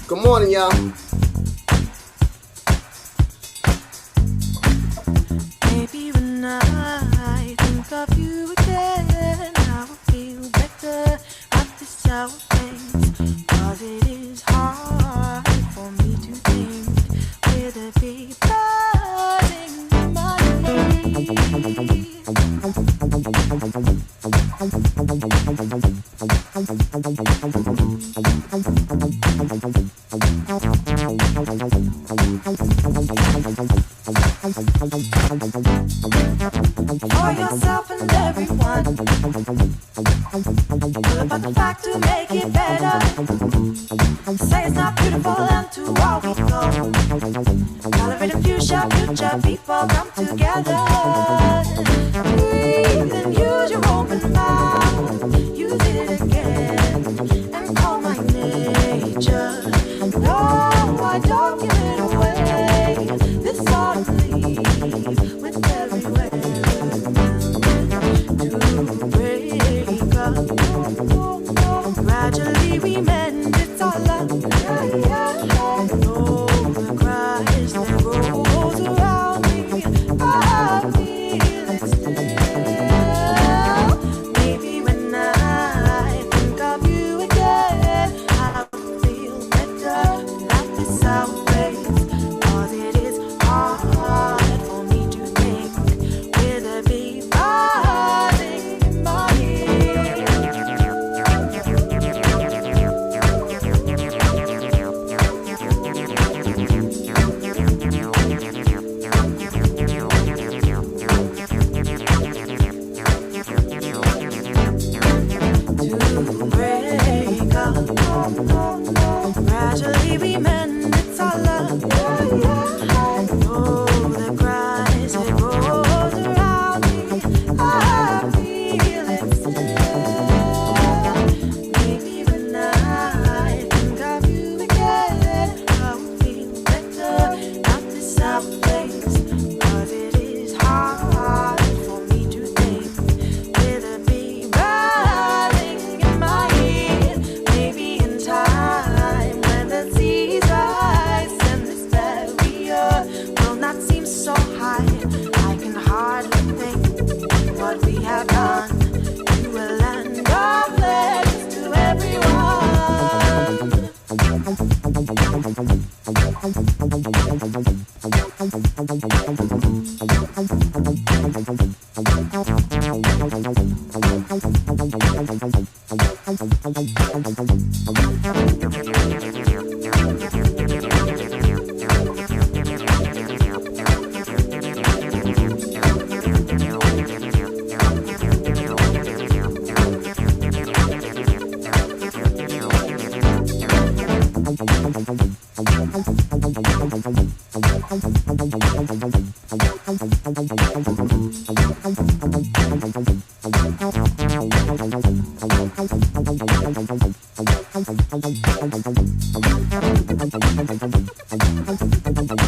Good morning, y'all. Maybe when I think of you again, I will feel better at this hour of things. 'Cause it is hard for me to think with a big buzzing in my head. For yourself and everyone, pull up the fact to make it better. Say it's not beautiful and to all we go. Tolerate a future people come together. Breathe and use your open mouth. Use it again and call my nature. No, I don't give it away. This ought to leave with every way. To break up, gradually we mend. It's all love. Oh, the cries that rolls around me, I feel it still. Maybe when I think of you again, I will feel better at this hour. 'Cause it is hard for me to think with a big buzzing in my head. To break up, gradually we mend. It's all love. Oh, the cries that rolls around me, I feel it still. Maybe when I think of you again, I will feel better at this hour place. 'Cause it is hard for me to think with a big buzzing in my head. Maybe in time when the seas rise and this barrier will not seem so high, I can hardly think what we have done to a land of legends to everyone.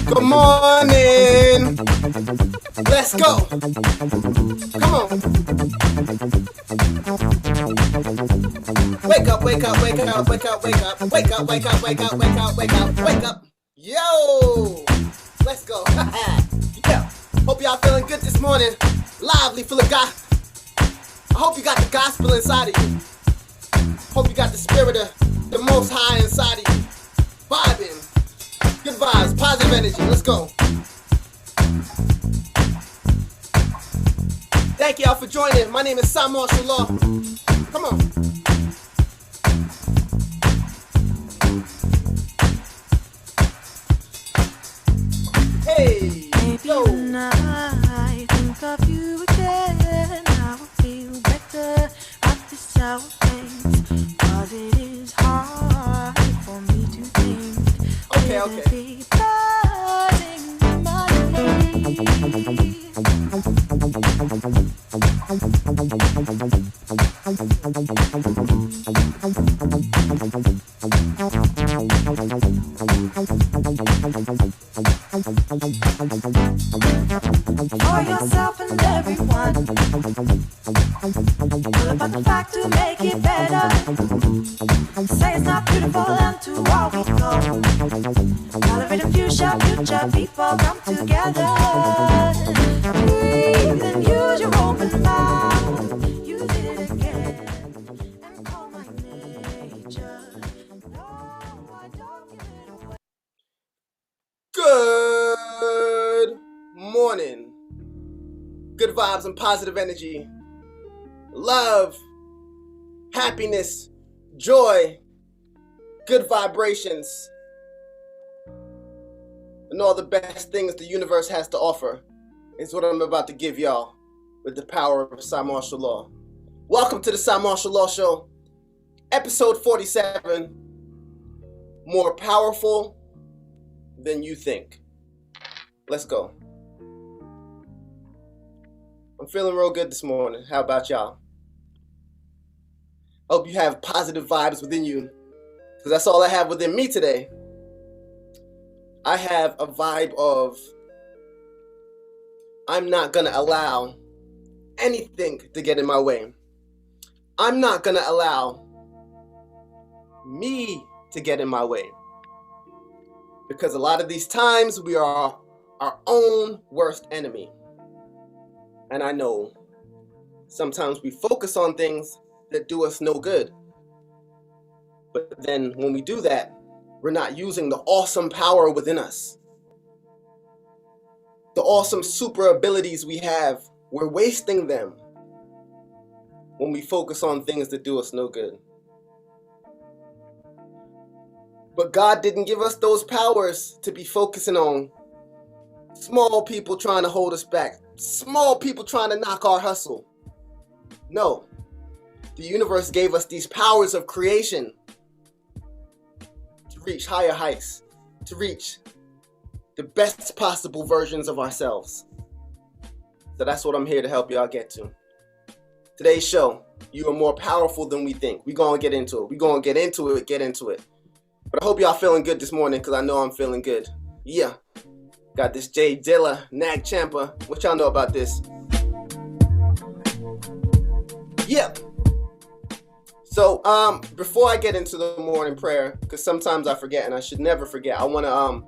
Good morning. Let's go. Come on. Wake up, wake up, wake up, wake up, wake up, wake up, wake up, wake up, wake up, wake up, wake up. Yo! Let's go. Yeah. Hope y'all feeling good this morning. Lively, full of God. I hope you got the gospel inside of you. Hope you got the spirit of the Most High inside of you. Vibing. Good positive energy. Let's go. Thank y'all for joining. My name is Cymarshall. Come on. Hey, Maybe yo. when I think of you again, I will feel better at this hour of things. 'Cause it is hard for me to think. Okay. With a big buzzing in my head. For yourself and everyone. All about the fact to make it better. Say it's not beautiful and to all we go. Tolerate a future people come together. Breathe and use your open mouth. Use it again and call my nature. No, I don't give it away. Good morning. Good vibes and positive energy. Love, happiness, joy, good vibrations, and all the best things the universe has to offer is what I'm about to give y'all with the power of Cymarshall Law. Welcome to the Cymarshall Law Show, episode 47, More Powerful Than You Think. Let's go. I'm feeling real good this morning. How about y'all? Hope you have positive vibes within you, because that's all I have within me today. I have a vibe of I'm not going to allow anything to get in my way. I'm not going to allow me to get in my way. Because a lot of these times we are our own worst enemy. And I know sometimes we focus on things that do us no good. But then when we do that, we're not using the awesome power within us. The awesome super abilities we have, we're wasting them when we focus on things that do us no good. But God didn't give us those powers to be focusing on small people trying to hold us back, small people trying to knock our hustle. No, the universe gave us these powers of creation to reach higher heights, to reach the best possible versions of ourselves. So that's what I'm here to help y'all get to. Today's show, you are more powerful than we think. We're going to get into it. We're going to get into it. But I hope y'all feeling good this morning, because I know I'm feeling good. Yeah. Got this Jay Dilla, Nag Champa. What y'all know about this? Yep. So, before I get into the morning prayer, because sometimes I forget and I should never forget, I want to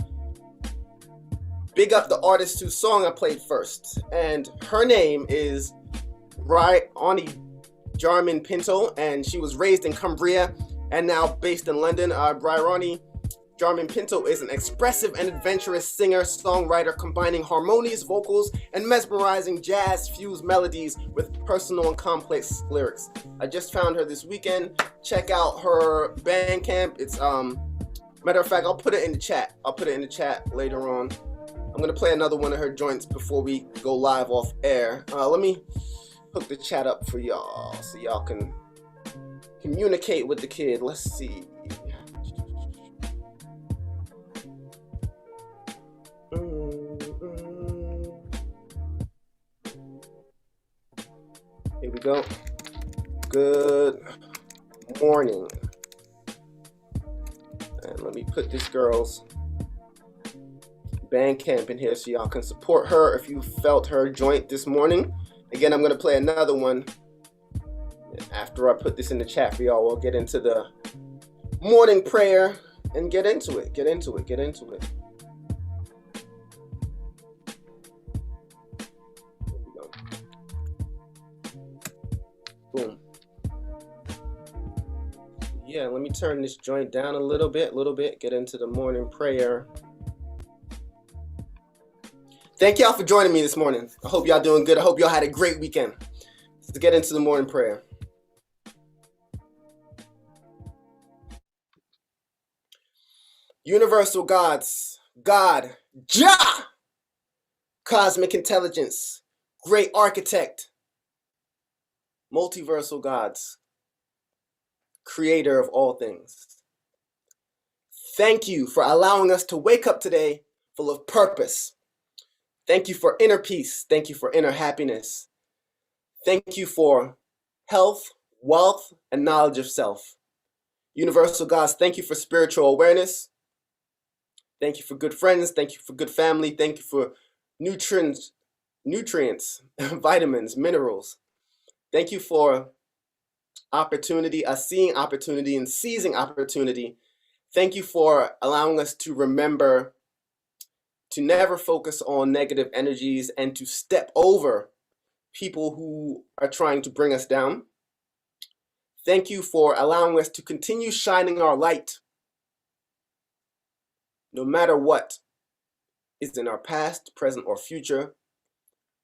big up the artist whose song I played first. And her name is Bryony Jarman Pinto, and she was raised in Cumbria and now based in London. Bryony Jarman Pinto is an expressive and adventurous singer-songwriter combining harmonious vocals and mesmerizing jazz-fused melodies with personal and complex lyrics. I just found her this weekend. Check out her Bandcamp. It's matter of fact, I'll put it in the chat. I'll put it in the chat later on. I'm gonna play another one of her joints before we go live off air. Let me hook the chat up for y'all so y'all can communicate with the kid. Let's see. Here we go. Good morning. And let me put this girl's Bandcamp in here so y'all can support her if you felt her joint this morning. Again, I'm going to play another one after I put this in the chat for y'all. We'll get into the morning prayer and get into it. Boom. Yeah, let me turn this joint down a little bit, get into the morning prayer. Thank y'all for joining me this morning. I hope y'all doing good. I hope y'all had a great weekend. Let's get into the morning prayer. Universal gods, God, Jah, cosmic intelligence, great architect, multiversal gods, creator of all things. Thank you for allowing us to wake up today full of purpose. Thank you for inner peace. Thank you for inner happiness. Thank you for health, wealth, and knowledge of self. Universal gods, thank you for spiritual awareness. Thank you for good friends. Thank you for good family. Thank you for nutrients, vitamins, minerals. Thank you for opportunity, seeing opportunity and seizing opportunity. Thank you for allowing us to remember to never focus on negative energies and to step over people who are trying to bring us down. Thank you for allowing us to continue shining our light no matter what is in our past, present, or future.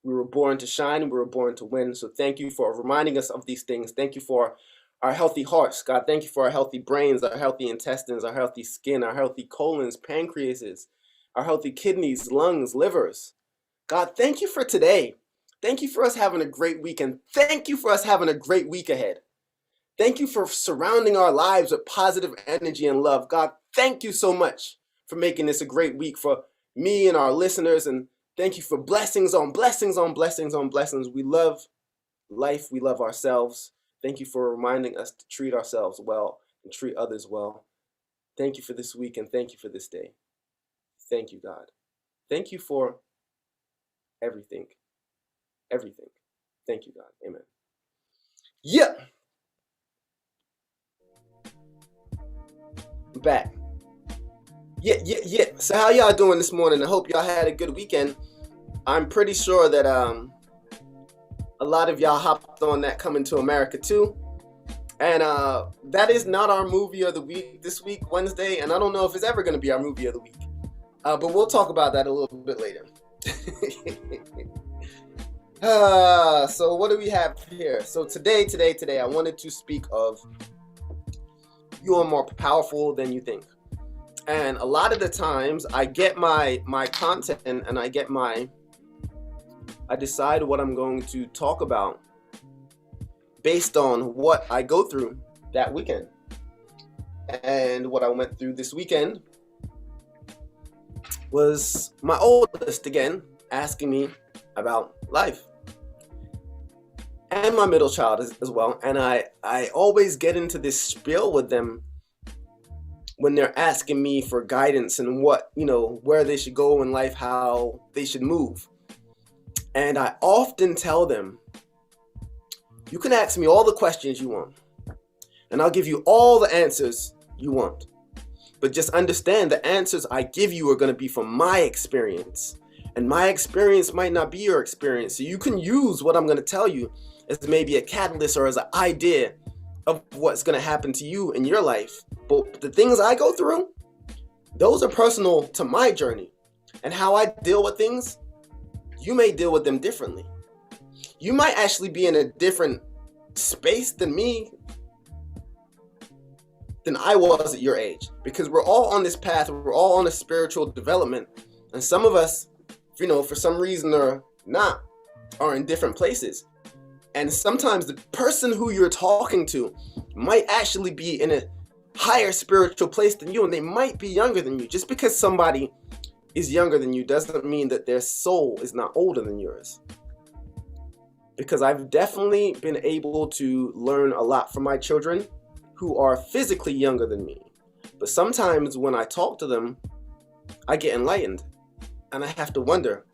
We were born to shine, we were born to win. So thank you for reminding us of these things. Thank you for our healthy hearts, God. Thank you for our healthy brains, our healthy intestines, our healthy skin, our healthy colons, pancreases, our healthy kidneys, lungs, livers. God, thank you for today. Thank you for us having a great weekend. Thank you for us having a great week ahead. Thank you for surrounding our lives with positive energy and love. God, thank you so much for making this a great week for me and our listeners. And thank you for blessings on blessings on blessings on blessings. We love life. We love ourselves. Thank you for reminding us to treat ourselves well and treat others well. Thank you for this week and thank you for this day. Thank you, God. Thank you for everything. Everything. Thank you, God. Amen. Yeah. I'm back. Yeah. So how y'all doing this morning? I hope y'all had a good weekend. I'm pretty sure that a lot of y'all hopped on that Coming to America too. And that is not our movie of the week this week, Wednesday. And I don't know if it's ever going to be our movie of the week. But we'll talk about that a little bit later. So what do we have here? So today, I wanted to speak of you are more powerful than you think. And a lot of the times I get my content and I decide what I'm going to talk about based on what I go through that weekend. And what I went through this weekend was my oldest again asking me about life. And my middle child as well. And I always get into this spiel with them when they're asking me for guidance and what, where they should go in life, how they should move. And I often tell them, you can ask me all the questions you want, and I'll give you all the answers you want. But just understand the answers I give you are going to be from my experience. And my experience might not be your experience. So you can use what I'm going to tell you as maybe a catalyst or as an idea of what's going to happen to you in your life. But the things I go through, those are personal to my journey. And how I deal with things, you may deal with them differently. You might actually be in a different space than me, than I was at your age. Because we're all on this path, we're all on a spiritual development. And some of us, for some reason or not, are in different places. And sometimes the person who you're talking to might actually be in a higher spiritual place than you, and they might be younger than you. Just because somebody is younger than you doesn't mean that their soul is not older than yours. Because I've definitely been able to learn a lot from my children who are physically younger than me. But sometimes when I talk to them, I get enlightened. And I have to wonder,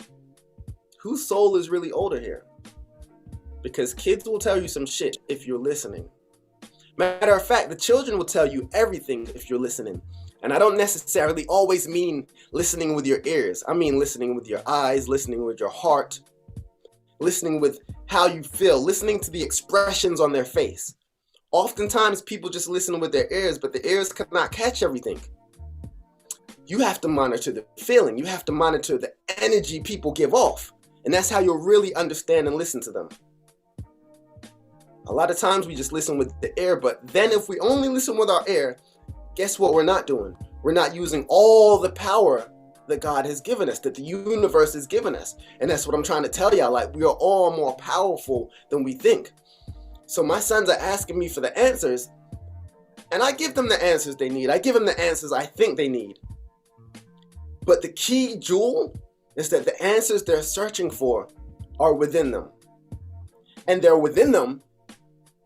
whose soul is really older here? Because kids will tell you some shit if you're listening. Matter of fact, the children will tell you everything if you're listening. And I don't necessarily always mean listening with your ears. I mean listening with your eyes, listening with your heart, listening with how you feel, listening to the expressions on their face. Oftentimes people just listen with their ears, but the ears cannot catch everything. You have to monitor the feeling. You have to monitor the energy people give off. And that's how you'll really understand and listen to them. A lot of times we just listen with the ear, but then if we only listen with our ear, guess what we're not doing? We're not using all the power that God has given us, that the universe has given us. And that's what I'm trying to tell y'all. Like, we are all more powerful than we think. So my sons are asking me for the answers, and I give them the answers they need. I give them the answers I think they need. But the key jewel is that the answers they're searching for are within them. And they're within them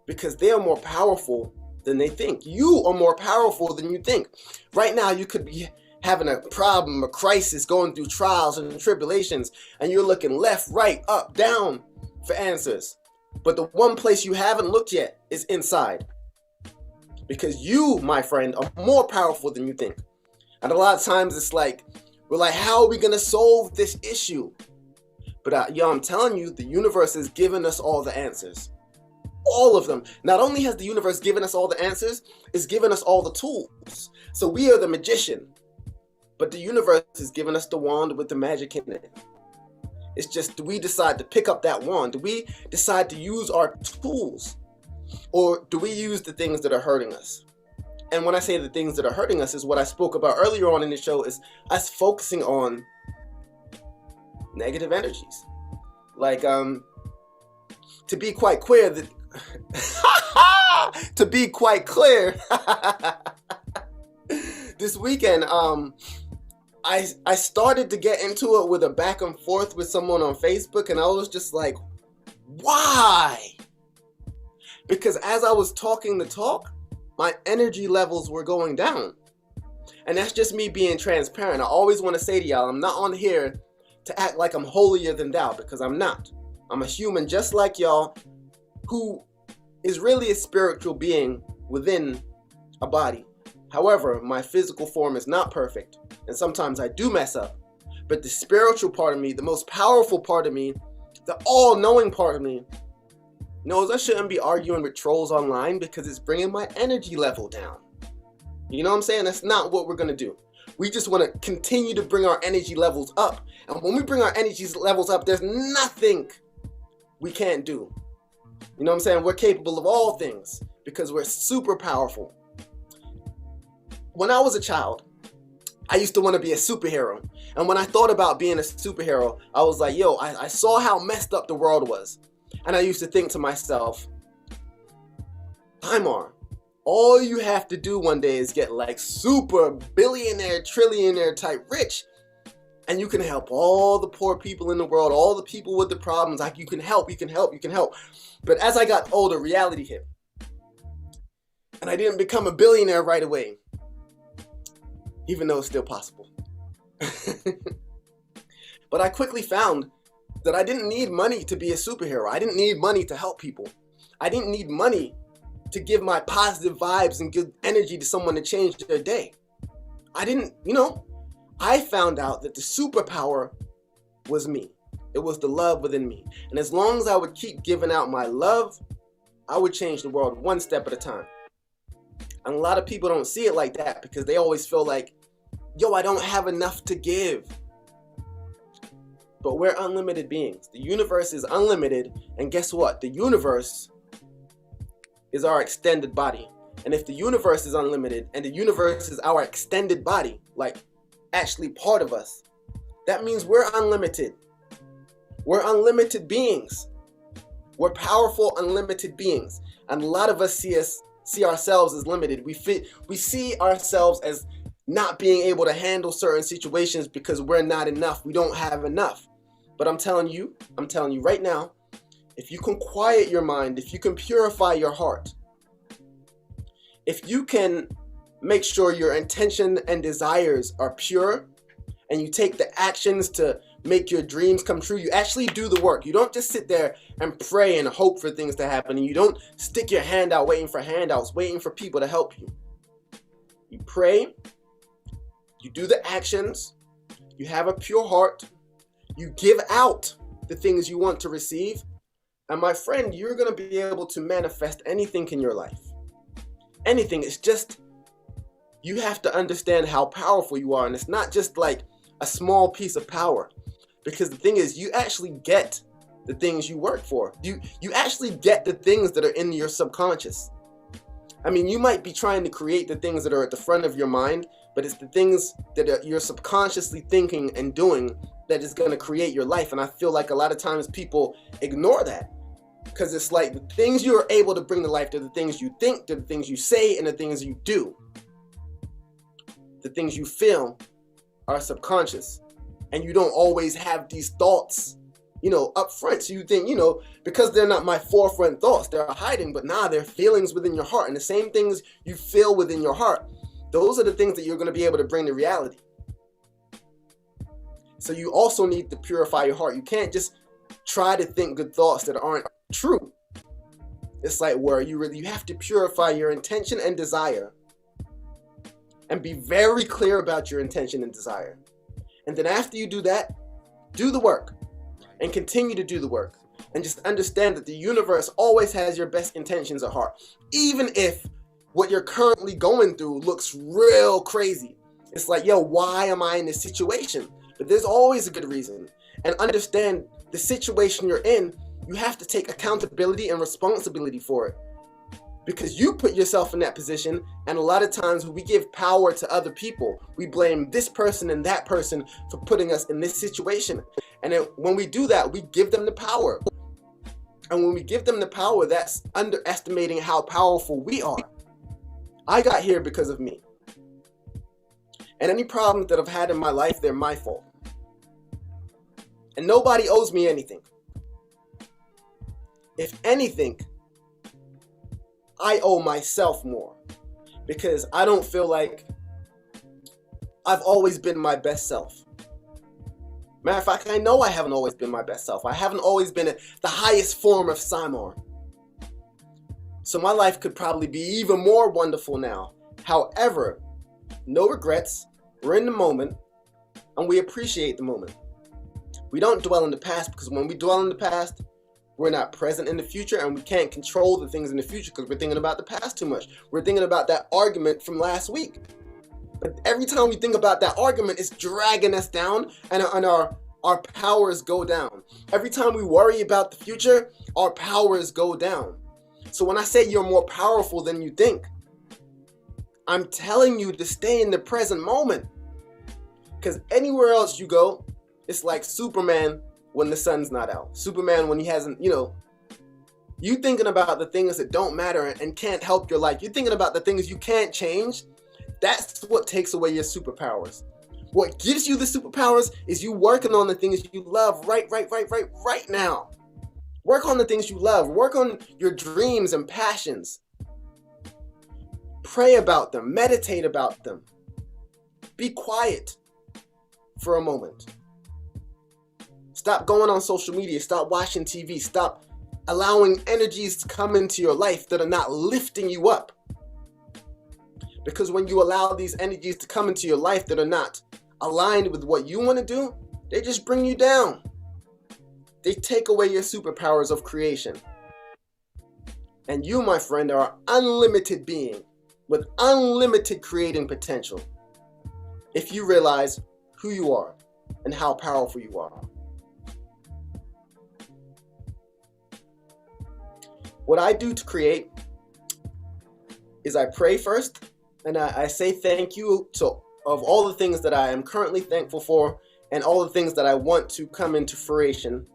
because they are more powerful than they think. You are more powerful than you think. Right now, you could be having a problem, a crisis, going through trials and tribulations, and you're looking left, right, up, down for answers. But the one place you haven't looked yet is inside. Because you, my friend, are more powerful than you think. And a lot of times it's like, we're like, how are we going to solve this issue? But I'm telling you, the universe has given us all the answers. All of them. Not only has the universe given us all the answers, it's given us all the tools. So we are the magician. But the universe has given us the wand with the magic in it. It's just, do we decide to pick up that wand? Do we decide to use our tools? Or do we use the things that are hurting us? And when I say the things that are hurting us is what I spoke about earlier on in the show, is us focusing on negative energies. Like, to be quite clear, this weekend, I started to get into it with a back and forth with someone on Facebook, and I was just like, why? Because as I was talking the talk, my energy levels were going down. And that's just me being transparent. I always want to say to y'all, I'm not on here to act like I'm holier than thou, because I'm not. I'm a human just like y'all, who is really a spiritual being within a body. However, my physical form is not perfect, and sometimes I do mess up. But the spiritual part of me, the most powerful part of me, the all-knowing part of me, knows I shouldn't be arguing with trolls online because it's bringing my energy level down. You know what I'm saying? That's not what we're going to do. We just want to continue to bring our energy levels up. And when we bring our energy levels up, there's nothing we can't do. You know what I'm saying? We're capable of all things because we're super powerful. When I was a child, I used to want to be a superhero. And when I thought about being a superhero, I was like, yo, I saw how messed up the world was. And I used to think to myself, Cymarshall, all you have to do one day is get like super billionaire, trillionaire type rich. And you can help all the poor people in the world, all the people with the problems. Like, you can help. But as I got older, reality hit. And I didn't become a billionaire right away, even though it's still possible. But I quickly found that I didn't need money to be a superhero. I didn't need money to help people. I didn't need money to give my positive vibes and good energy to someone to change their day. I found out that the superpower was me. It was the love within me. And as long as I would keep giving out my love, I would change the world one step at a time. And a lot of people don't see it like that because they always feel like, yo, I don't have enough to give. But we're unlimited beings. The universe is unlimited. And guess what? The universe is our extended body. And if the universe is unlimited and the universe is our extended body, like actually part of us, that means we're unlimited. We're unlimited beings. We're powerful, unlimited beings. And a lot of us see ourselves as limited. We see ourselves as not being able to handle certain situations because we're not enough. We don't have enough. But I'm telling you right now, if you can quiet your mind, if you can purify your heart, if you can make sure your intention and desires are pure, and you take the actions to make your dreams come true, you actually do the work. You don't just sit there and pray and hope for things to happen. And you don't stick your hand out waiting for handouts, waiting for people to help you. You pray, you do the actions, you have a pure heart, you give out the things you want to receive, and my friend, you're going to be able to manifest anything in your life. Anything. It's just You have to understand how powerful you are. And it's not just like a small piece of power. Because the thing is, you actually get the things you work for. You actually get the things that are in your subconscious. I mean, you might be trying to create the things that are at the front of your mind, but it's the things that you're subconsciously thinking and doing that is going to create your life. And I feel like a lot of times people ignore that, because it's like the things you're able to bring to life, they're the things you think, they're the things you say, and the things you do. The things you feel are subconscious, and you don't always have these thoughts, up front. So you think, because they're not my forefront thoughts, they're hiding, but they're feelings within your heart. And the same things you feel within your heart, those are the things that you're going to be able to bring to reality. So you also need to purify your heart. You can't just try to think good thoughts that aren't true. It's like where you have to purify your intention and desire, and be very clear about your intention and desire. And then after you do that, do the work and continue to do the work. And just understand that the universe always has your best intentions at heart. Even if what you're currently going through looks real crazy. It's like, why am I in this situation? But there's always a good reason. And understand the situation you're in, you have to take accountability and responsibility for it. Because you put yourself in that position, and a lot of times when we give power to other people, we blame this person and that person for putting us in this situation. And then when we do that, we give them the power. And when we give them the power, that's underestimating how powerful we are. I got here because of me. And any problems that I've had in my life, they're my fault. And nobody owes me anything. If anything, I owe myself more, because I don't feel like I've always been my best self. Matter of fact, I know I haven't always been my best self. I haven't always been the highest form of Cymarshall. So my life could probably be even more wonderful now. However, no regrets. We're in the moment, and we appreciate the moment. We don't dwell in the past, because when we dwell in the past, we're not present in the future, and we can't control the things in the future because we're thinking about the past too much. We're thinking about that argument from last week. But every time we think about that argument, it's dragging us down, and our powers go down. Every time we worry about the future, our powers go down. So when I say you're more powerful than you think, I'm telling you to stay in the present moment. Because anywhere else you go, it's like Superman when the sun's not out. Superman when he hasn't, you thinking about the things that don't matter and can't help your life. You're thinking about the things you can't change. That's what takes away your superpowers. What gives you the superpowers is you working on the things you love right now. Work on the things you love. Work on your dreams and passions. Pray about them. Meditate about them. Be quiet for a moment. Stop going on social media. Stop watching TV. Stop allowing energies to come into your life that are not lifting you up. Because when you allow these energies to come into your life that are not aligned with what you want to do, they just bring you down. They take away your superpowers of creation. And you, my friend, are an unlimited being with unlimited creating potential. If you realize who you are and how powerful you are. What I do to create is I pray first, and I say thank you of all the things that I am currently thankful for and all the things that I want to come into fruition.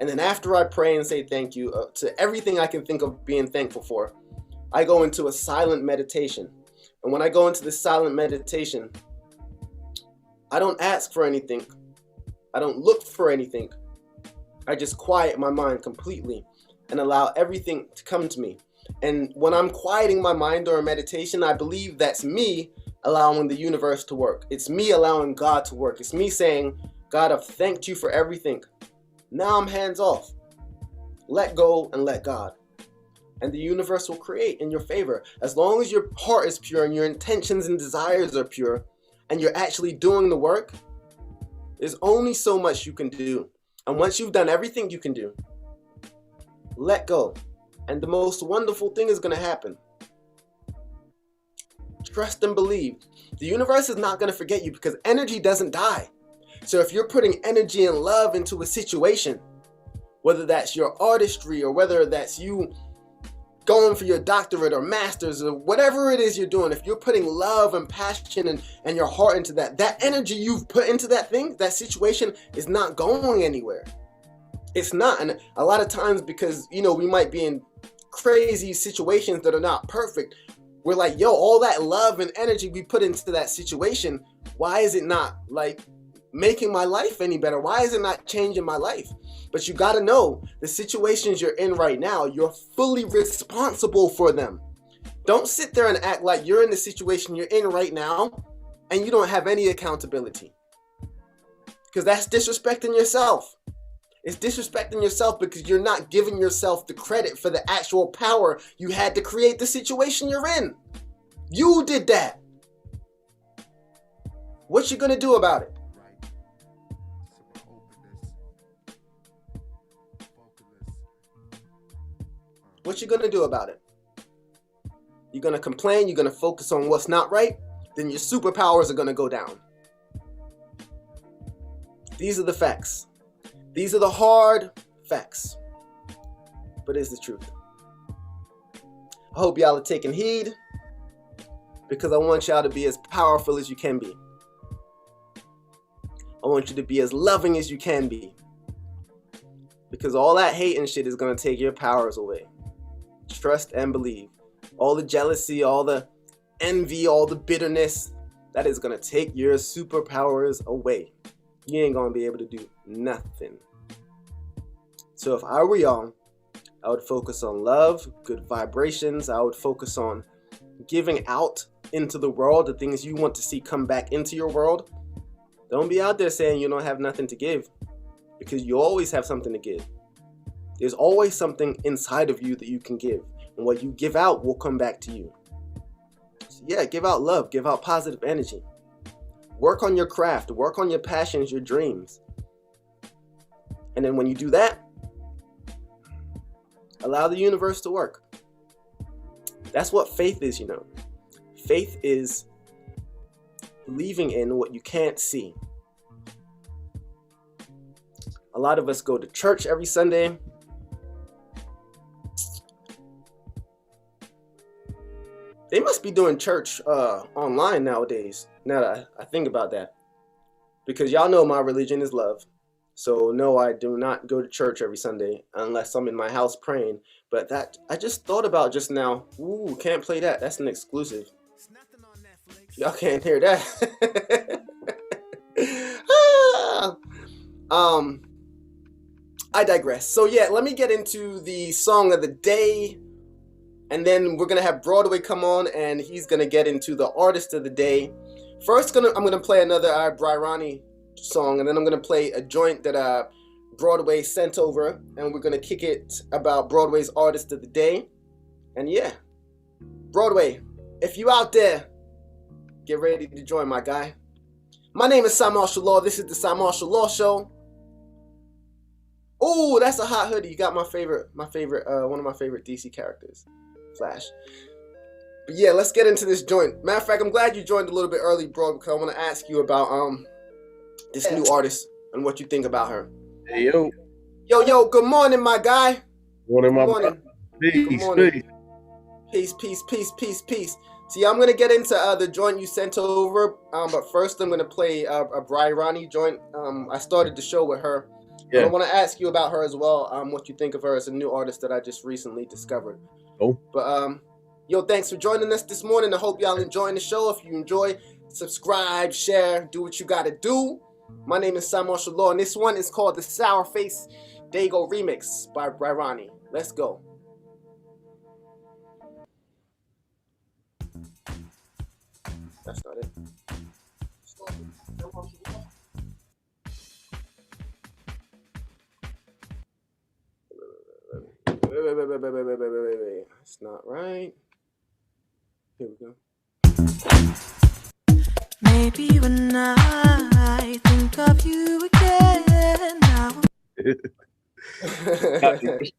And then after I pray and say thank you to everything I can think of being thankful for, I go into a silent meditation. And when I go into this silent meditation, I don't ask for anything. I don't look for anything. I just quiet my mind completely and allow everything to come to me. And when I'm quieting my mind during meditation, I believe that's me allowing the universe to work. It's me allowing God to work. It's me saying, God, I've thanked you for everything. Now I'm hands off. Let go and let God. And the universe will create in your favor. As long as your heart is pure and your intentions and desires are pure, and you're actually doing the work, there's only so much you can do. And once you've done everything you can do, let go. And the most wonderful thing is going to happen. Trust and believe. The universe is not going to forget you because energy doesn't die. So if you're putting energy and love into a situation, whether that's your artistry or whether that's you going for your doctorate or master's or whatever it is you're doing, if you're putting love and passion and your heart into that, that energy you've put into that thing, that situation is not going anywhere. It's not. And a lot of times, because, you know, we might be in crazy situations that are not perfect, we're like, yo, all that love and energy we put into that situation, why is it not like making my life any better? Why is it not changing my life? But you got to know the situations you're in right now, you're fully responsible for them. Don't sit there and act like you're in the situation you're in right now and you don't have any accountability, because that's disrespecting yourself. It's disrespecting yourself because you're not giving yourself the credit for the actual power you had to create the situation you're in. You did that. What you gonna do about it? What you gonna do about it? You're gonna complain, you're gonna focus on what's not right, then your superpowers are gonna go down. These are the facts. These are the hard facts, but it's the truth. I hope y'all are taking heed, because I want y'all to be as powerful as you can be. I want you to be as loving as you can be, because all that hate and shit is going to take your powers away. Trust and believe. All the jealousy, all the envy, all the bitterness, that is going to take your superpowers away. You ain't going to be able to do nothing. So if I were y'all, I would focus on love, good vibrations. I would focus on giving out into the world the things you want to see come back into your world. Don't be out there saying you don't have nothing to give, because you always have something to give. There's always something inside of you that you can give, and what you give out will come back to you. So yeah, give out love, give out positive energy. Work on your craft, work on your passions, your dreams. And then when you do that, allow the universe to work. That's what faith is, you know. Faith is believing in what you can't see. A lot of us go to church every Sunday. They must be doing church online nowadays, now that I think about that. Because y'all know my religion is love. So no, I do not go to church every Sunday unless I'm in my house praying. But that I just thought about just now. Ooh, can't play that. That's an exclusive. Y'all can't hear that. I digress. So yeah, let me get into the song of the day. And then we're going to have Broadway come on, and he's going to get into the artist of the day. First, I'm going to play another Bry song, and then I'm going to play a joint that Broadway sent over, and we're going to kick it about Broadway's artist of the day. And yeah, Broadway, if you out there, get ready to join my guy. My name is Cymarshall Law. This is the Cymarshall Law Show. Oh, that's a hot hoodie. You got my favorite, one of my favorite DC characters, Flash. But yeah, let's get into this joint. Matter of fact, I'm glad you joined a little bit early, bro, because I want to ask you about this new artist and what you think about her. Hey, yo. Yo, good morning, my guy. Good morning. Good morning. Peace. See, I'm going to get into the joint you sent over, but first I'm going to play a Bry joint. I started the show with her. Yeah. I want to ask you about her as well, what you think of her as a new artist that I just recently discovered. Oh. But, yo, thanks for joining us this morning. I hope y'all enjoying the show. If you enjoy, subscribe, share, do what you got to do. My name is Cymarshall Law, and this one is called the Sour Face Dago Remix by Bry. Let's go. That's not it. Wait. That's not right. Here we go. Maybe when I think of you again, I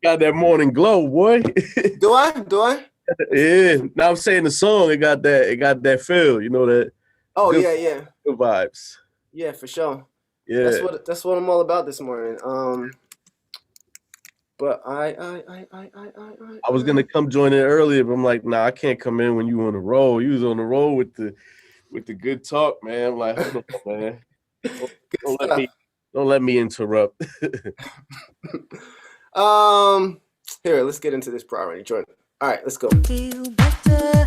got that morning glow, boy. Do I? Yeah. Now I'm saying the song, it got that feel, that Oh good, yeah, yeah, good vibes. yeah, for sure. That's Yeah. what I'm all about this morning. But I was gonna come join in earlier, but I'm like, nah, I can't come in when you on the roll. You was on the roll with the good talk, man. I'm like, hold on, man. Don't, good don't let stuff. me don't let me interrupt. Um, Here, let's get into this priority joint. All right, let's go. Feel better.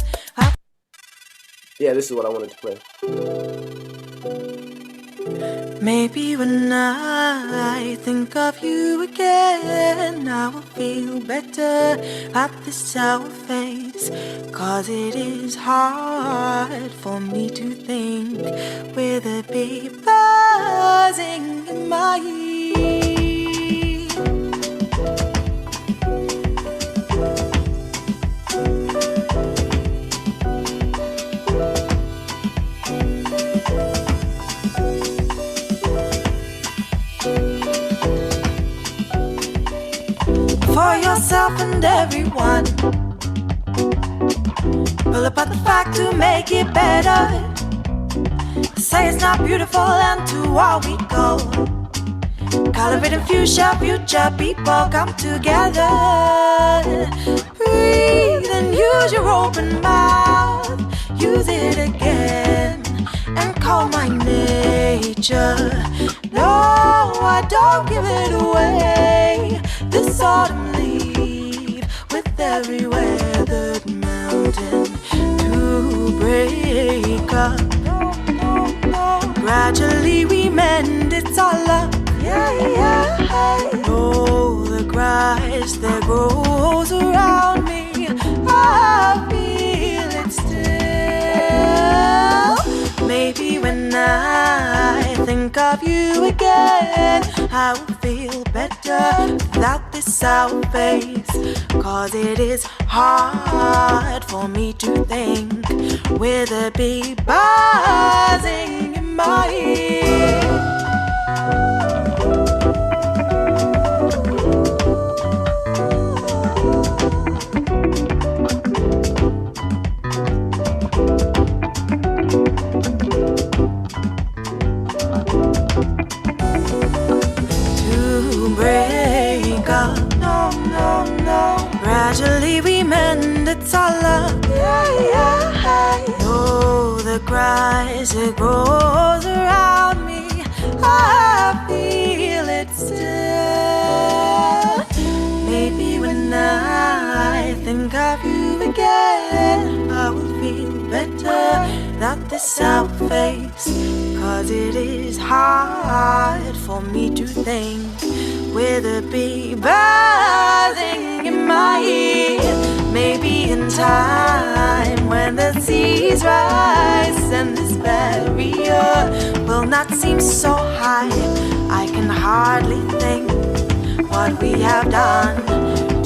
Yeah, this is what I wanted to play. Maybe when I think of you again, I will feel better at this sour face. 'Cause it is hard for me to think with a bee buzzing in my ear. For yourself and everyone, pull apart the fact to make it better. Say it's not beautiful and to all we go. Color it in fuchsia, future people come together. Breathe and use your open mouth. Use it again and call my nature. No, I don't give it away. This autumn leave with every weathered mountain to break up. Gradually we mend, it's all up. Yeah, yeah. Oh, the grass that grows around me, I feel it still. Maybe when I think of you again, I will feel better without this sour face. 'Cause it is hard for me to think with a bee buzzing in my ear. To break up, no, no, no. Gradually we mend, it's all up. Yeah, yeah. Oh, the grass it grows around me, I feel it still. Maybe when I think of you again, I will feel better without this sour face. 'Cause it is hard for me to think with a bee buzzing in my ear. Maybe in time when the seas rise and this barrier will not seem so high, I can hardly think what we have done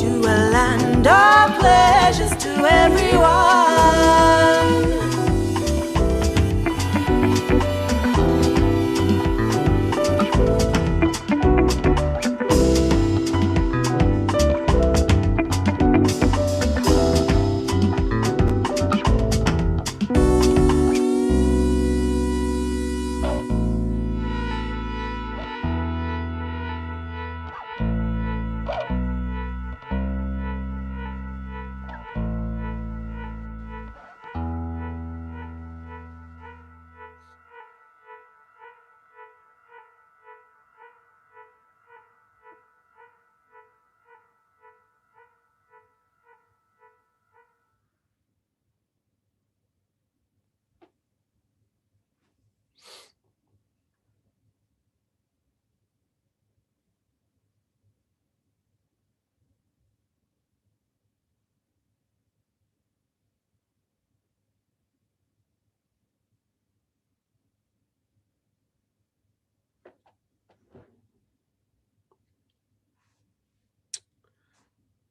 to a land of pleasures to everyone.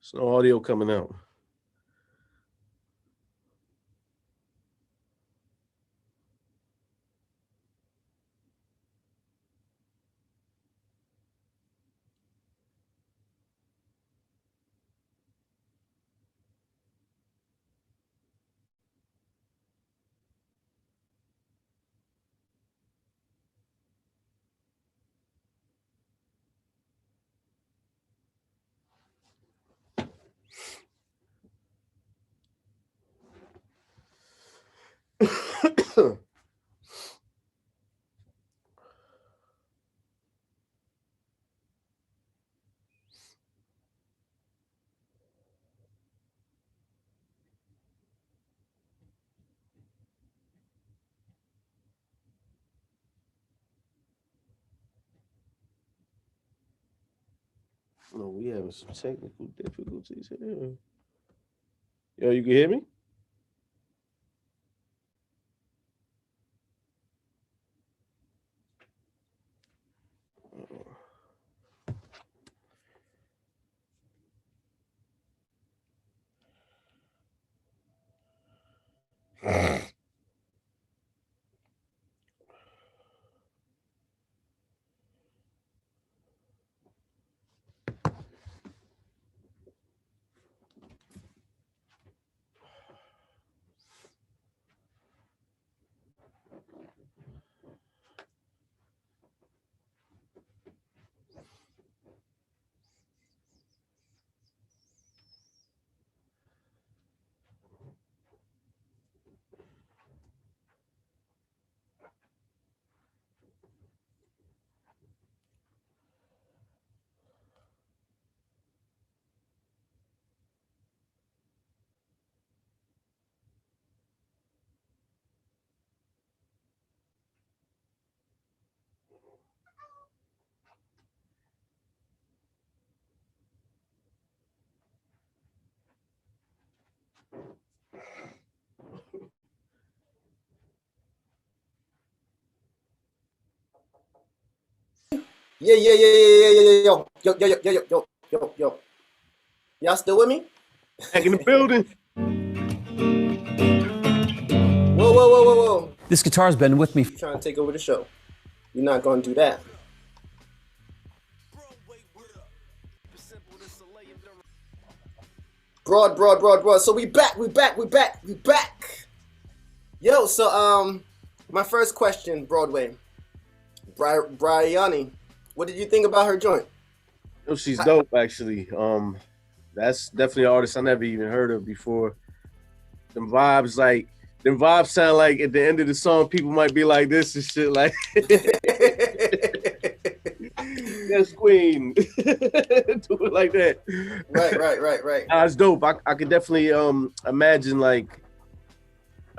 There's no audio coming out. No, we having some technical difficulties here. Yo, you can hear me? Yeah, yeah, yeah, yeah, yeah, yeah, yo, yo, yo, yo, yo, yo, yo, yo, yo. Y'all still with me? Back in the building. Whoa, whoa, whoa, whoa, whoa. This guitar's been with me. You're trying to take over the show. You're not gonna do that. Broad. So we back. Yo, so my first question, Broadway. Bryony, what did you think about her joint? Yo, she's dope, actually. That's definitely an artist I never even heard of before. Them vibes sound like at the end of the song, people might be like this and shit, like, yes, queen. Do it like that. Right. Nah, it's dope. I could definitely imagine like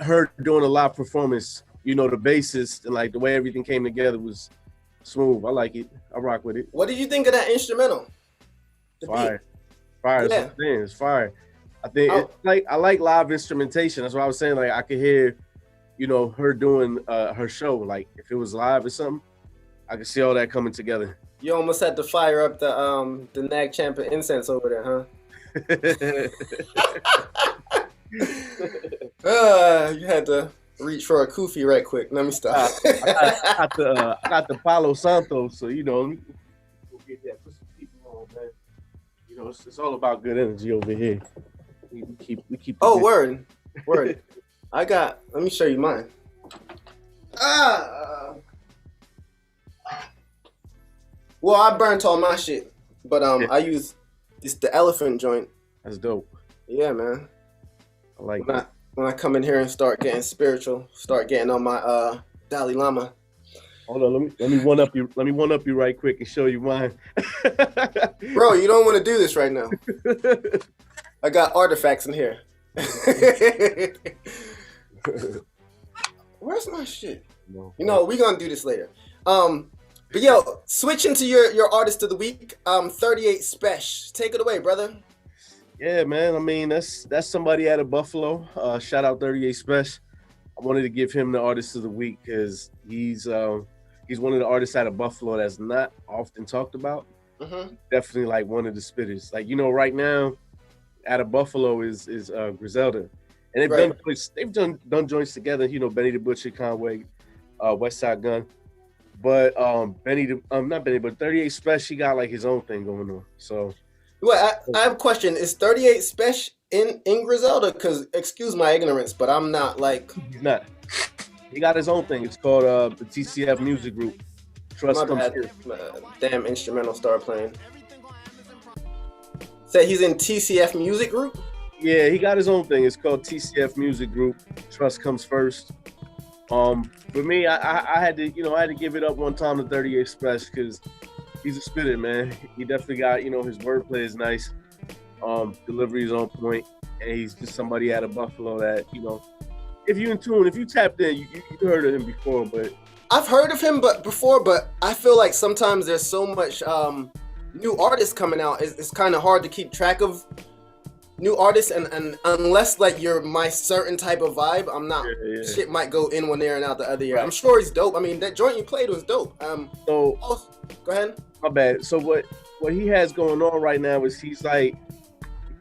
her doing a live performance. You know, the bassist and like the way everything came together was smooth. I like it. I rock with it. What did you think of that instrumental? Fire. Yeah. That's what I'm saying. It's fire. I think it's like I like live instrumentation. That's what I was saying. Like I could hear, you know, her doing her show. Like if it was live or something, I could see all that coming together. You almost had to fire up the Nag Champa incense over there, huh? You had to reach for a kufi right quick. Let me stop. I got the Palo Santo, so you know, go get that. Put some people on, man. You know, it's all about good energy over here. We keep. Oh, word. Let me show you mine. Well, I burnt all my shit, but I use the elephant joint. That's dope. Yeah, man. I like when I come in here and start getting spiritual, start getting on my Dalai Lama. Hold on, let me one up you. Let me one up you right quick and show you mine. Bro, you don't want to do this right now. I got artifacts in here. Where's my shit? No. You know, we're gonna do this later. But yo, switching to your artist of the week, 38 Spesh. Take it away, brother. Yeah, man. I mean, that's somebody out of Buffalo. Shout out 38 Spesh. I wanted to give him the artist of the week because he's one of the artists out of Buffalo that's not often talked about. Mm-hmm. Definitely like one of the spitters. Like, you know, right now, out of Buffalo is Griselda, and they've done joints together. You know, Benny the Butcher, Conway, West Side Gun, but not Benny, but 38 Spesh, he got like his own thing going on. So, well, I have a question: is 38 Spesh in Griselda? Because excuse my ignorance, but I'm not like. He's not. He got his own thing. It's called the TCF Music Group. Trust comes here. Damn instrumental start playing. Say he's in TCF Music Group? Yeah, he got his own thing. It's called TCF Music Group. Trust comes first. For me, I had to give it up one time to 38 Spesh because he's a spitter, man. He definitely got, you know, his wordplay is nice. Delivery is on point, and he's just somebody out of Buffalo that, you know, if you in tune, if you tapped in, you heard of him before, but I've heard of him before, but I feel like sometimes there's so much new artists coming out, it's kind of hard to keep track of new artists, and unless like you're my certain type of vibe, I'm not. Yeah. Shit might go in one ear and out the other ear. Right. I'm sure he's dope. I mean, that joint you played was dope. So Go ahead. my bad. So what he has going on right now is he's like,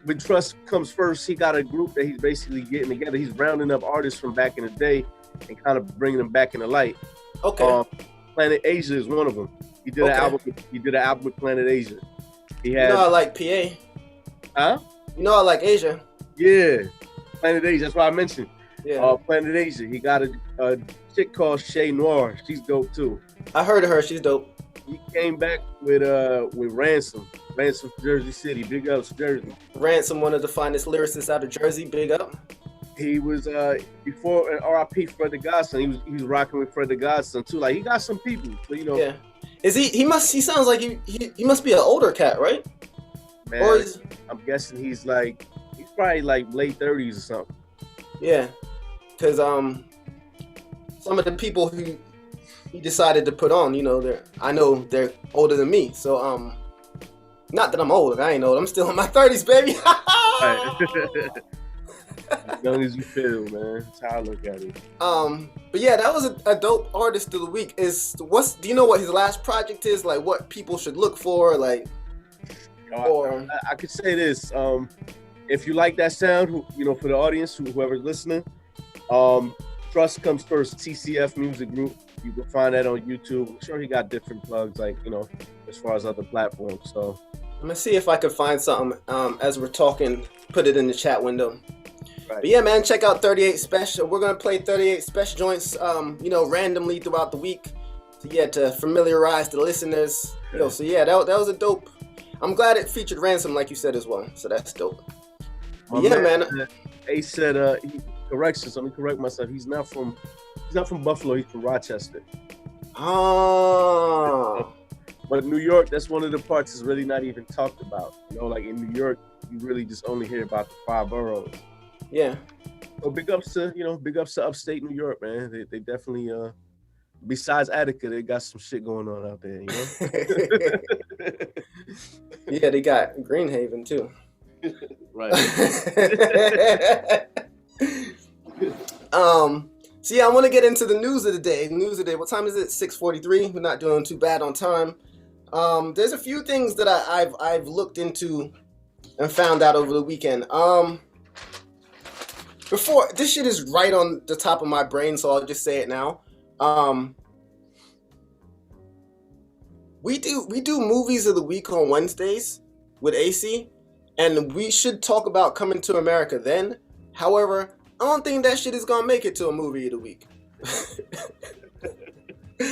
when Trust Comes First, he got a group that he's basically getting together. He's rounding up artists from back in the day and kind of bringing them back in the light. Okay. Planet Asia is one of them. He did an album. He did an album with Planet Asia. He had. You know I like PA. Huh? You know I like Asia. Yeah, Planet Asia. That's why I mentioned. Yeah. Planet Asia. He got a chick called Shay Noir. She's dope too. I heard of her. She's dope. He came back with Ransom from Jersey City. Big ups Jersey. Ransom, one of the finest lyricists out of Jersey. Big up. He was before R.I.P. Fred the Godson. He was rocking with Fred the Godson too. Like he got some people, but you know. Yeah. Is he? He sounds like he must be an older cat, right? Man, Or is, I'm guessing he's probably like late 30s or something. yeah, because some of the people who he decided to put on, you know, I know they're older than me, so not that I'm old, I ain't old, I'm still in my 30s, baby. Right. As young as you feel, man. That's how I look at it. But yeah, that was a dope artist of the week. Do you know what his last project is? Like what people should look for? Like, I could say this. If you like that sound, you know, for the audience, whoever's listening, Trust Comes First, TCF Music Group. You can find that on YouTube. I'm sure he got different plugs, like, you know, as far as other platforms. So I'm gonna see if I can find something as we're talking. Put it in the chat window. right. But yeah, man, check out 38 Special. We're gonna play 38 Special joints, you know, randomly throughout the week. So yeah, to familiarize the listeners. Okay. Yo, so yeah, that was a dope. I'm glad it featured Ransom, like you said as well. So that's dope. My Yeah, man. Ace said, corrections. Let me correct myself. He's not from Buffalo. He's from Rochester. Oh. But New York, that's one of the parts that's really not even talked about. You know, like in New York, you really just only hear about the 5 boroughs. Yeah. So big ups to upstate New York, man. They definitely besides Attica, they got some shit going on out there, you know? Yeah, they got Greenhaven too. Right. So yeah, I want to get into the news of the day. What time is it? 6:43. We're not doing too bad on time. There's a few things that I've looked into and found out over the weekend. Before this shit is right on the top of my brain, so I'll just say it now. We do movies of the week on Wednesdays with AC, and we should talk about Coming to America then. However, I don't think that shit is gonna make it to a movie of the week.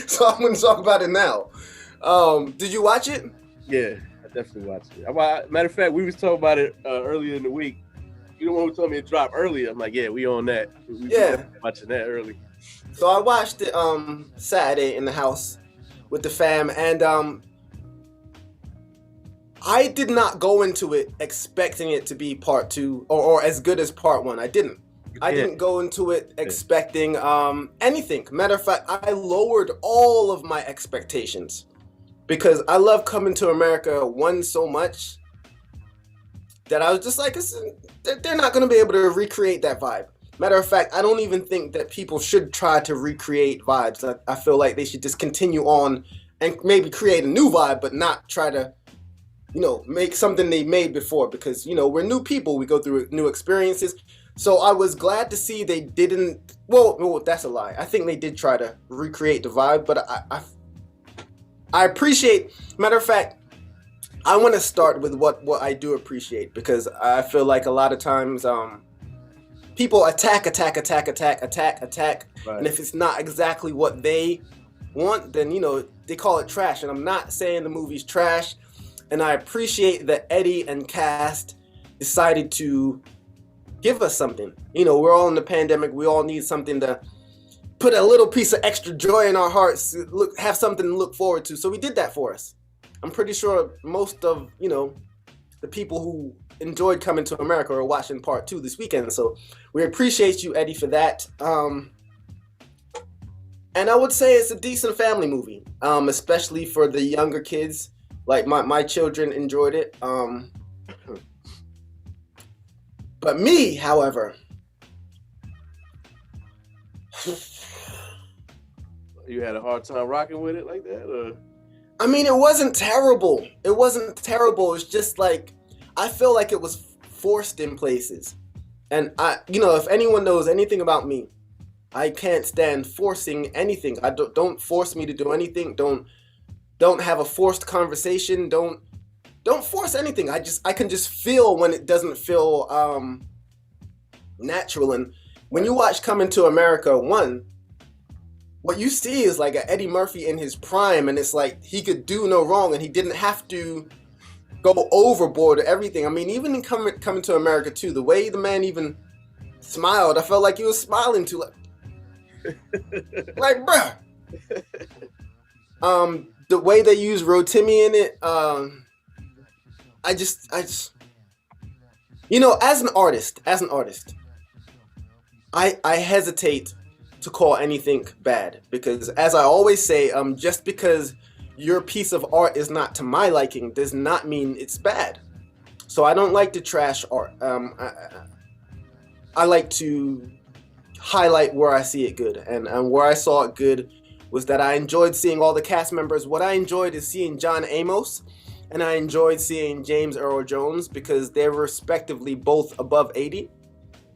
So I'm gonna talk about it now. Did you watch it? Yeah, I definitely watched it. Matter of fact, we was talking about it earlier in the week. You the one who told me it dropped earlier. I'm like, yeah, we on that. We watching that early. So I watched it Saturday in the house with the fam, and I did not go into it expecting it to be part 2 or as good as part 1. I didn't. I didn't go into it expecting anything. Matter of fact, I lowered all of my expectations because I love Coming to America 1 so much that I was just like, they're not going to be able to recreate that vibe. Matter of fact, I don't even think that people should try to recreate vibes. I feel like they should just continue on and maybe create a new vibe, but not try to, you know, make something they made before, because, you know, we're new people. We go through new experiences. So I was glad to see they didn't, well, that's a lie. I think they did try to recreate the vibe, but I appreciate, matter of fact, I want to start with what I do appreciate, because I feel like a lot of times people attack. Right. And if it's not exactly what they want, then, you know, they call it trash. And I'm not saying the movie's trash. And I appreciate that Eddie and cast decided to give us something. You know, we're all in the pandemic. We all need something to put a little piece of extra joy in our hearts, have something to look forward to. So we did that for us. I'm pretty sure most of, you know, the people who enjoyed Coming to America are watching part 2 this weekend. So we appreciate you, Eddie, for that. And I would say it's a decent family movie, especially for the younger kids. Like my children enjoyed it. But me, however, You had a hard time rocking with it like that, or I mean, it wasn't terrible. It wasn't terrible. It's just like I feel like it was forced in places. And if anyone knows anything about me, I can't stand forcing anything. I don't force me to do anything. Don't have a forced conversation. Don't force anything. I can just feel when it doesn't feel natural. And when you watch Coming to America 1, what you see is like a Eddie Murphy in his prime, and it's like he could do no wrong, and he didn't have to go overboard or everything. I mean, even in Coming to America 2, the way the man even smiled, I felt like he was smiling too, like bruh. The way they use Rotimi in it, I just, as an artist, I hesitate to call anything bad, because as I always say, just because your piece of art is not to my liking does not mean it's bad. So I don't like to trash art. I like to highlight where I see it good, and where I saw it good was that I enjoyed seeing all the cast members. What I enjoyed is seeing John Amos, and I enjoyed seeing James Earl Jones, because they're respectively both above 80,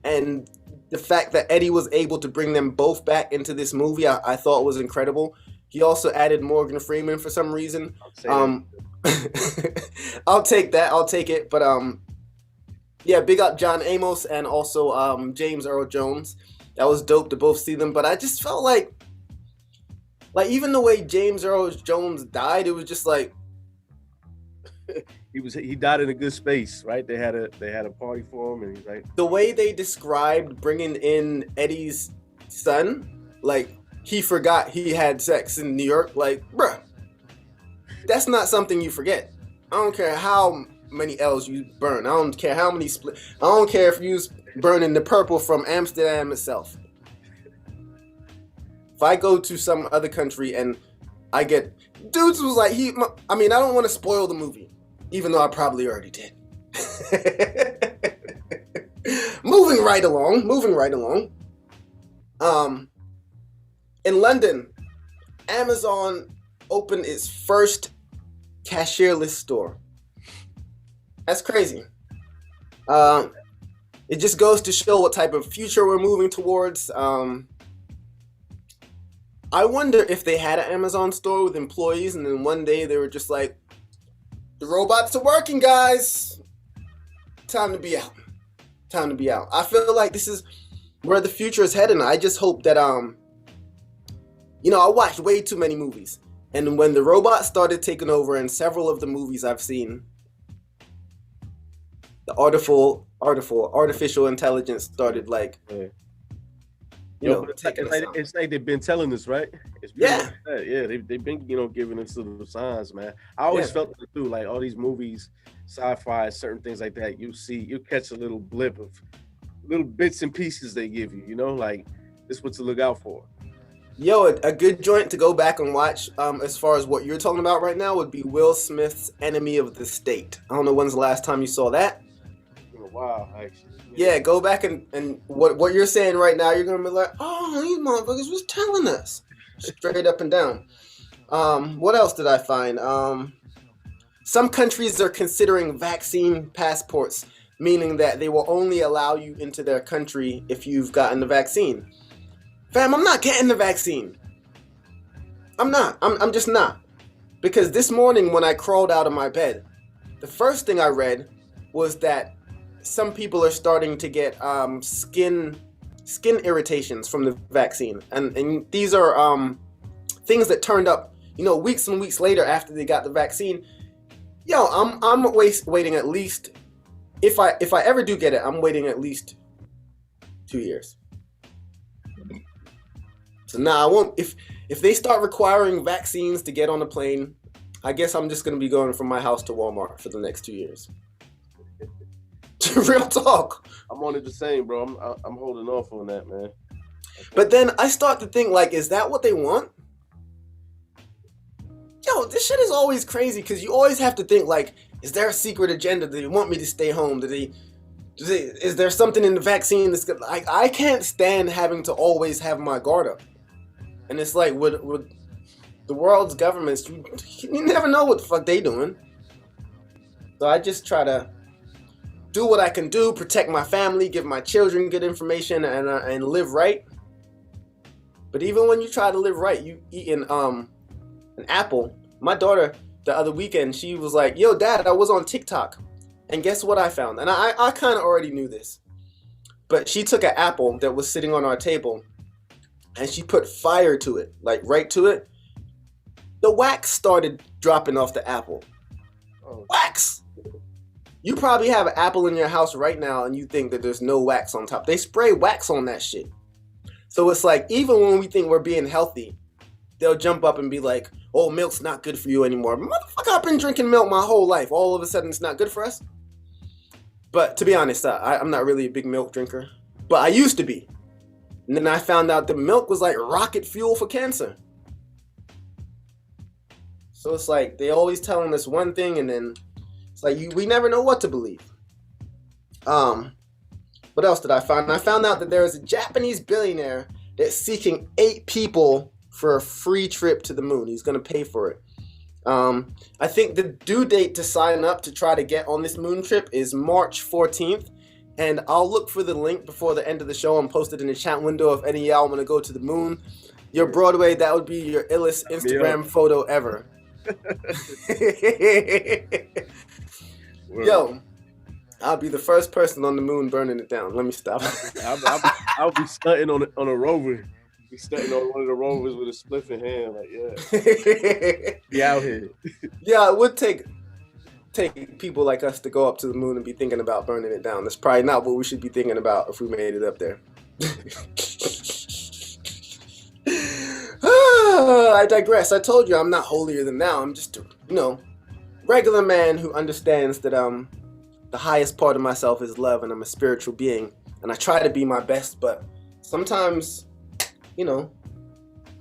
and the fact that Eddie was able to bring them both back into this movie, I thought was incredible. He also added Morgan Freeman for some reason. I'll take that. I'll take it. But yeah, big up John Amos and also James Earl Jones. That was dope to both see them. But I just felt like even the way James Earl Jones died, it was just like he died in a good space, right? They had a party for him, and he's like, the way they described bringing in Eddie's son, like he forgot he had sex in New York. Like, bruh, that's not something you forget. I don't care how many L's you burn. I don't care how many split. I don't care if you was burning the purple from Amsterdam itself. If I go to some other country and I get dudes was like I don't want to spoil the movie, even though I probably already did. Moving right along. In London, Amazon opened its first cashierless store. That's crazy. It just goes to show what type of future we're moving towards. I wonder if they had an Amazon store with employees, and then one day they were just like, the robots are working, guys. Time to be out. I feel like this is where the future is heading. I just hope that I watched way too many movies, and when the robots started taking over in several of the movies I've seen, the artificial intelligence started it's like they've been telling us, right? Yeah. They've been giving us little signs, man. I always felt that too, like all these movies, sci-fi, certain things like that. You catch a little blip of little bits and pieces they give you, like this is what to look out for. Yo, a good joint to go back and watch, as far as what you're talking about right now, would be Will Smith's Enemy of the State. I don't know when's the last time you saw that. Wow, actually. Yeah, go back and what you're saying right now, you're gonna be like, oh, these motherfuckers was telling us. Straight up and down. What else did I find? Some countries are considering vaccine passports, meaning that they will only allow you into their country if you've gotten the vaccine. Fam, I'm not getting the vaccine. I'm not. I'm just not. Because this morning when I crawled out of my bed, the first thing I read was that some people are starting to get skin irritations from the vaccine, and these are things that turned up, weeks and weeks later after they got the vaccine. Yo, I'm waiting at least, if I ever do get it, I'm waiting at least 2 years. So I won't. If they start requiring vaccines to get on a plane, I guess I'm just gonna be going from my house to Walmart for the next 2 years. Real talk. I'm on it the same, bro. I'm holding off on that, man. But then I start to think, is that what they want? yo, this shit is always crazy because you always have to think like, is there a secret agenda? Do they want me to stay home? Is there something in the vaccine that's good? I can't stand having to always have my guard up. And it's like with the world's governments, you never know what the fuck they doing. So I just try to do what I can do, protect my family, give my children good information, and live right. But even when you try to live right, you eating an apple. My daughter the other weekend, she was like, "Yo, Dad, I was on TikTok, and guess what I found?" And I kind of already knew this, but she took an apple that was sitting on our table, and she put fire to it, like right to it. The wax started dropping off the apple. Oh. Wax! You probably have an apple in your house right now and you think that there's no wax on top. They spray wax on that shit. So it's like, even when we think we're being healthy, they'll jump up and be like, oh, milk's not good for you anymore. Motherfucker, I've been drinking milk my whole life. All of a sudden it's not good for us? But to be honest, I'm not really a big milk drinker. But I used to be. And then I found out that milk was like rocket fuel for cancer. So it's like, they always telling us one thing and then it's like we never know what to believe. What else did I find? I found out that there is a Japanese billionaire that's seeking 8 people for a free trip to the moon. He's going to pay for it. I think the due date to sign up to try to get on this moon trip is March 14th. And I'll look for the link before the end of the show and post it in the chat window if any of y'all want to go to the moon. Your Broadway, that would be your illest Instagram photo ever. Yo, I'll be the first person on the moon burning it down. Let me stop. I'll be stunting on a rover. Be stunting on one of the rovers with a spliff in hand, like yeah. Be out here. Yeah, it would take people like us to go up to the moon and be thinking about burning it down. That's probably not what we should be thinking about if we made it up there. I digress. I told you I'm not holier than thou. I'm just a, regular man who understands that the highest part of myself is love and I'm a spiritual being. And I try to be my best, but sometimes, I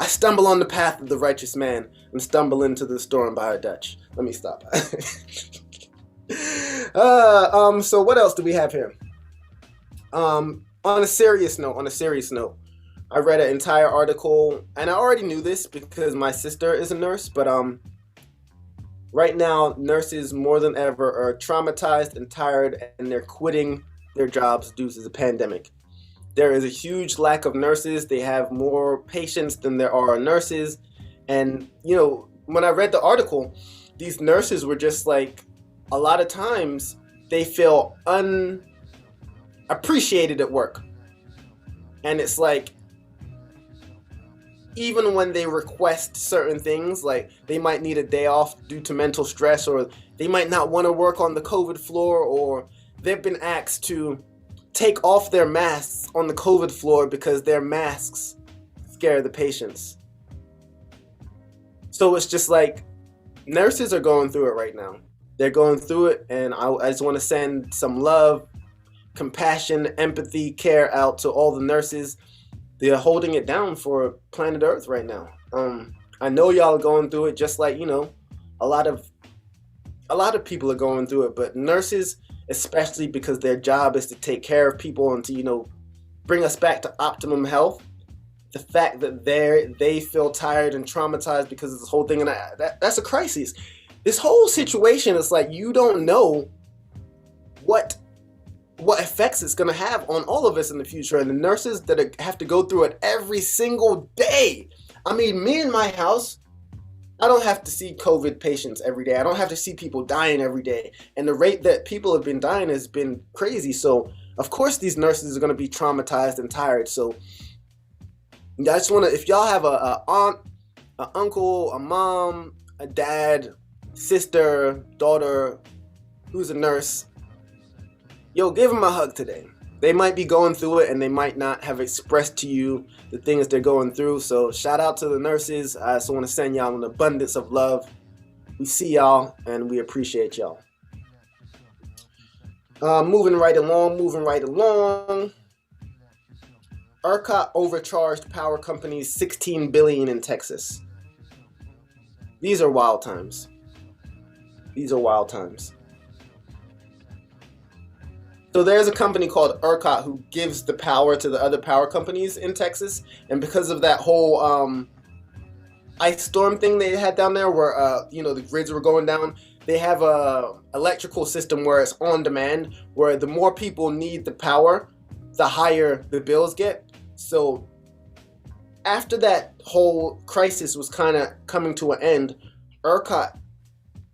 stumble on the path of the righteous man and stumble into the storm by a Dutch. Let me stop. So what else do we have here? On a serious note, I read an entire article, and I already knew this because my sister is a nurse, but right now, nurses more than ever are traumatized and tired, and they're quitting their jobs due to the pandemic. There is a huge lack of nurses. They have more patients than there are nurses. And, when I read the article, these nurses were just like, a lot of times they feel unappreciated at work. And it's like, even when they request certain things, like they might need a day off due to mental stress, or they might not want to work on the COVID floor, or they've been asked to take off their masks on the COVID floor because their masks scare the patients. So it's just like, nurses are going through it right now. They're going through it, and I just want to send some love, compassion, empathy, care out to all the nurses. They're holding it down for planet Earth right now. I know y'all are going through it, just like a lot of people are going through it. But nurses, especially because their job is to take care of people and to bring us back to optimum health. The fact that they feel tired and traumatized because of this whole thing, and that's a crisis. This whole situation is like, you don't know what effects it's going to have on all of us in the future, and the nurses that have to go through it every single day. I mean, me in my house, I don't have to see COVID patients every day. I don't have to see people dying every day. And the rate that people have been dying has been crazy. So, of course, these nurses are going to be traumatized and tired. So, I just want to, if y'all have a aunt, an uncle, a mom, a dad, sister, daughter, who's a nurse, yo, give them a hug today. They might be going through it and they might not have expressed to you the things they're going through. So shout out to the nurses. I just want to send y'all an abundance of love. We see y'all and we appreciate y'all. Moving right along. ERCOT overcharged power companies $16 billion in Texas. These are wild times. These are wild times. So there's a company called ERCOT who gives the power to the other power companies in Texas, and because of that whole ice storm thing they had down there, where the grids were going down, they have a electrical system where it's on demand, where the more people need the power, the higher the bills get. So after that whole crisis was kind of coming to an end, ERCOT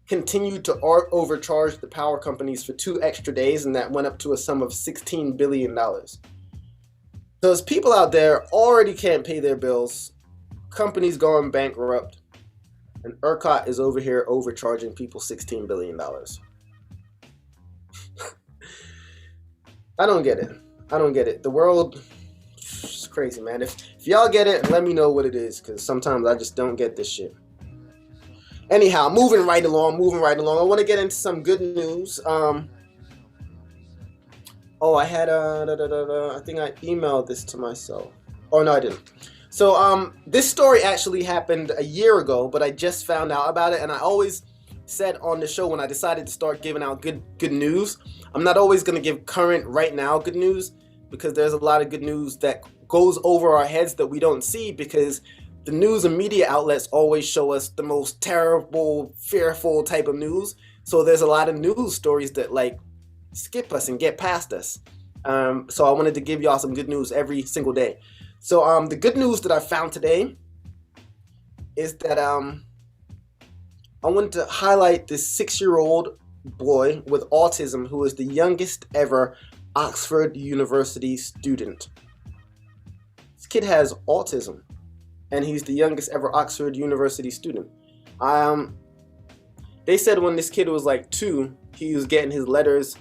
continued to overcharge the power companies for 2 extra days, and that went up to a sum of $16 billion. So as people out there already can't pay their bills, companies going bankrupt, and ERCOT is over here overcharging people $16 billion. I don't get it. I don't get it. The world is crazy, man. If y'all get it, let me know what it is, because sometimes I just don't get this shit. Anyhow, moving right along. I want to get into some good news. I had I think I emailed this to myself. Oh no, I didn't. So this story actually happened a year ago, but I just found out about it, and I always said on the show when I decided to start giving out good news, I'm not always going to give current right now good news, because there's a lot of good news that goes over our heads that we don't see, because the news and media outlets always show us the most terrible, fearful type of news. So there's a lot of news stories that like skip us and get past us. So I wanted to give y'all some good news every single day. So the good news that I found today is that I wanted to highlight this 6-year-old boy with autism who is the youngest ever Oxford University student. This kid has autism, and he's the youngest ever Oxford University student. They said when this kid was like 2, he was getting his letters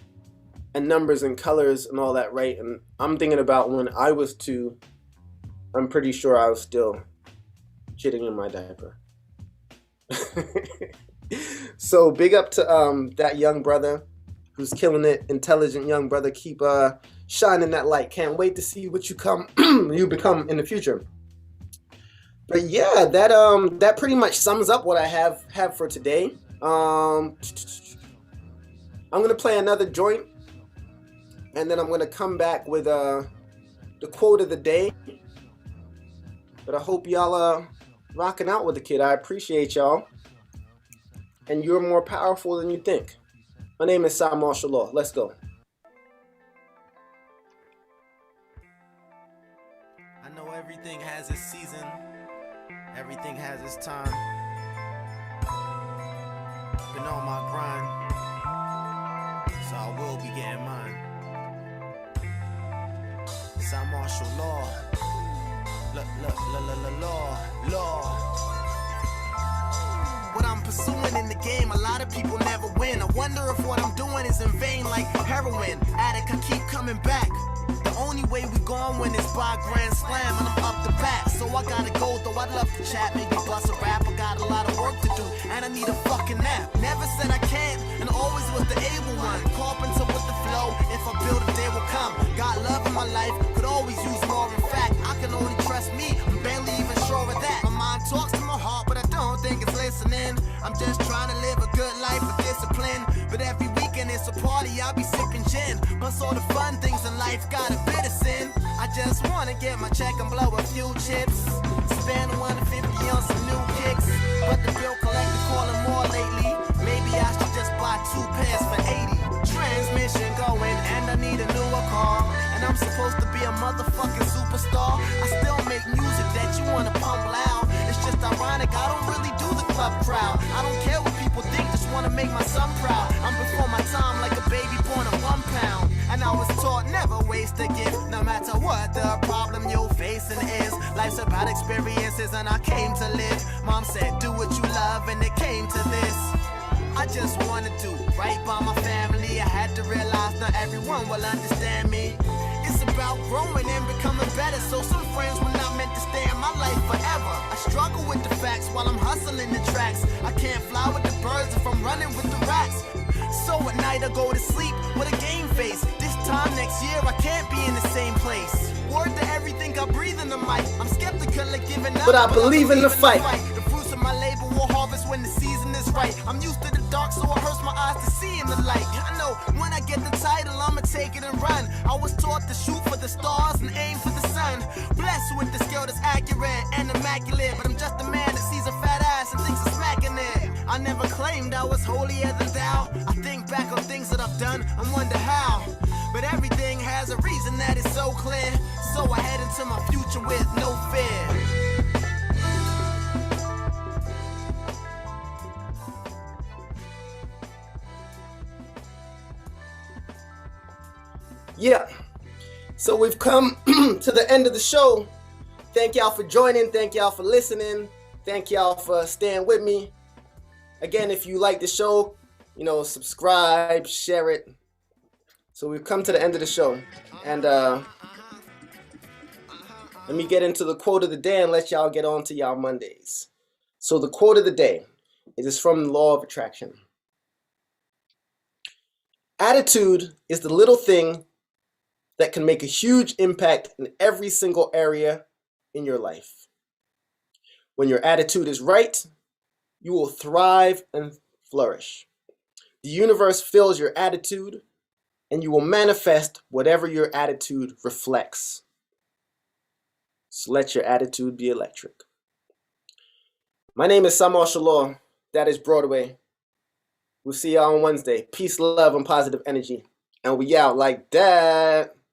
and numbers and colors and all that right. And I'm thinking about when I was 2, I'm pretty sure I was still shitting in my diaper. So big up to that young brother who's killing it. Intelligent young brother. Keep shining that light. Can't wait to see what you become in the future. But yeah, that pretty much sums up what I have for today. I'm gonna play another joint, and then I'm gonna come back with the quote of the day. But I hope y'all rocking out with the kid. I appreciate y'all, and you're more powerful than you think. My name is Cymarshall. Let's go. I know everything has its season. Everything has its time. Been on my grind, so I will be getting mine. Cymarshall law. Law. What I'm pursuing in the game, a lot of people never win. I wonder if what I'm doing is in vain, like heroin. Addict, I keep coming back. The only way we gon' win is by grand slam, and I'm up the bat. So I gotta go, though I'd love to chat, maybe bust a rap. I got a lot of work to do, and I need a fucking nap. Never said I can't, and always was the able one. Carpenter with the flow, if I build it, they will come. Got love in my life, could always use more. In fact, I can only trust me, I'm barely even sure of that. My mind talks to my heart, but I don't think it's listening. I'm just trying to live a good life with discipline. But every weekend it's a party, I'll be sipping gin. Plus all the fun things in life got a bit of sin. I just wanna get my check and blow a few chips. Spend 150 on some new kicks. But the bill collector calling more lately. Maybe I should just buy 2 pairs for 80. Transmission going and I need a newer car. And I'm supposed to be a motherfucking superstar. I still make music that you wanna pump loud. It's just ironic, I don't really do the club crowd. I don't care what people think, just wanna make my son proud. I'm before my time like a baby born of 1 pound. And I was taught never waste a gift, no matter what the problem you're facing is. Life's about experiences and I came to live. Mom said do what you love and it came to this. I just wanna do right by my family. I had to realize not everyone will understand me. It's about growing and becoming better. So some friends were not meant to stay in my life forever. I struggle with the facts while I'm hustling the tracks. I can't fly with the birds if I'm running with the rats. So at night I go to sleep with a game face. This time next year I can't be in the same place. Word to everything I breathe in the mic. I'm skeptical of giving up, But I believe in the fight. The fruits of my labor will harvest when right. I'm used to the dark, so it hurts my eyes to see in the light. I know when I get the title, I'ma take it and run. I was taught to shoot for the stars and aim for the sun. Blessed with the skill that's accurate and immaculate, but I'm just a man that sees a fat ass and thinks of smacking it. I never claimed I was holier than thou. I think back on things that I've done and wonder how. But everything has a reason that is so clear. So I head into my future with no fear. Yeah. So we've come to the end of the show. Thank y'all for joining. Thank y'all for listening. Thank y'all for staying with me. Again, if you like the show, subscribe, share it. So we've come to the end of the show. And let me get into the quote of the day and let y'all get on to y'all Mondays. So the quote of the day, it is from the Law of Attraction. Attitude is the little thing that can make a huge impact in every single area in your life. When your attitude is right, you will thrive and flourish. The universe fills your attitude, and you will manifest whatever your attitude reflects. So let your attitude be electric. My name is Cymarshall. That is Broadway. We'll see y'all on Wednesday. Peace, love, and positive energy. And we out like that.